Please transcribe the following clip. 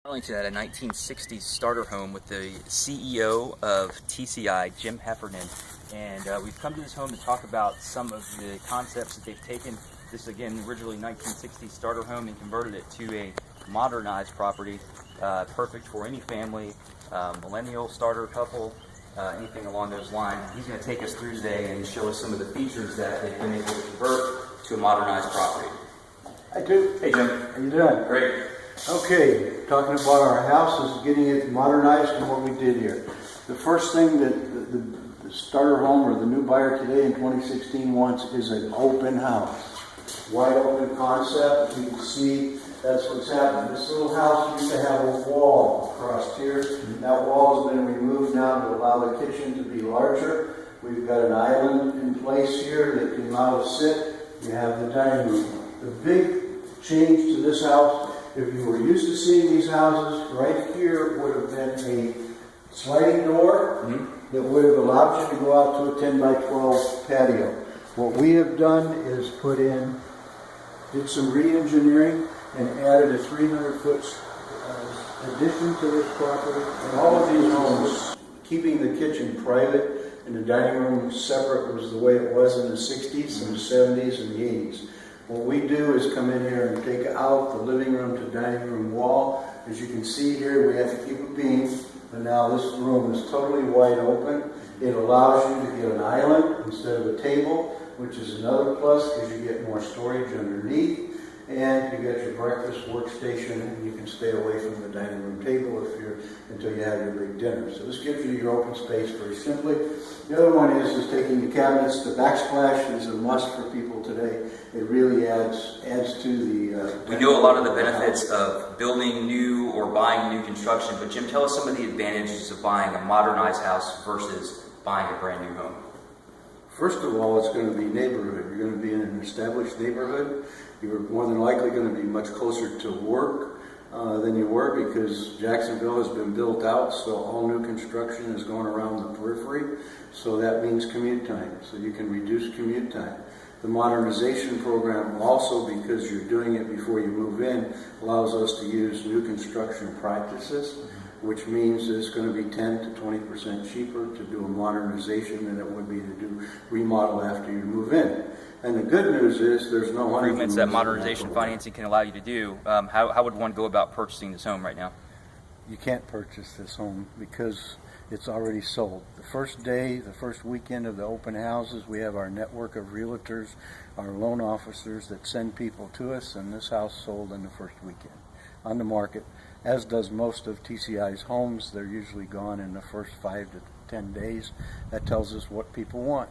Arlington at a 1960s starter home with the CEO of TCI, Jim Heffernan, and we've come to this home to talk about some of the concepts that they've taken. This, again, originally 1960s starter home, and converted it to a modernized property, perfect for any family, millennial starter couple, anything along those lines. He's going to take us through today and show us some of the features that they've been able to convert to a modernized property. Hi, too. Hey, Jim. How you doing? Great. Okay, talking about our house is getting it modernized and what we did here. The first thing that the starter home or the new buyer today in 2016 wants is an open house. Wide open concept. As you can see, that's what's happening. This little house used to have a wall across here. That wall has been removed now to allow the kitchen to be larger. We've got an island in place here that can allow to sit. You have the dining room. The big change to this house, if you were used to seeing these houses, right here would have been a sliding door that would have allowed you to go out to a 10 by 12 patio. What we have done is did some re-engineering and added a 300-foot addition to this property. And all of these homes, keeping the kitchen private and the dining room separate was the way it was in the 60s and the 70s and the 80s. What we do is come in here and take out the living room to dining room wall. As you can see here, we have to keep a beam, but now this room is totally wide open. It allows you to get an island instead of a table, which is another plus because you get more storage underneath. And you got your breakfast workstation, and you can stay away from the dining room table until you have your big dinner. So this gives you your open space very simply. The other one is taking the cabinets. The backsplash is a must for people today. It really adds to the. We know a lot of the benefits of building new or buying new construction, but Jim, tell us some of the advantages of buying a modernized house versus buying a brand new home. First of all, it's going to be neighborhood. You're going to be in an established neighborhood. You're more than likely going to be much closer to work than you were because Jacksonville has been built out, so all new construction is going around the periphery. So that means commute time. So you can reduce commute time. The modernization program also, because you're doing it before you move in, allows us to use new construction practices, which means it's going to be 10 to 20% cheaper to do a modernization than it would be to do remodel after you move in. And the good news is there's no improvements that modernization financing can allow you to do. How would one go about purchasing this home right now? You can't purchase this home because it's already sold. The first day, the first weekend of the open houses, we have our network of realtors, our loan officers that send people to us, and this house sold in the first weekend on the market, as does most of TCI's homes. They're usually gone in the first 5 to 10 days. That tells us what people want.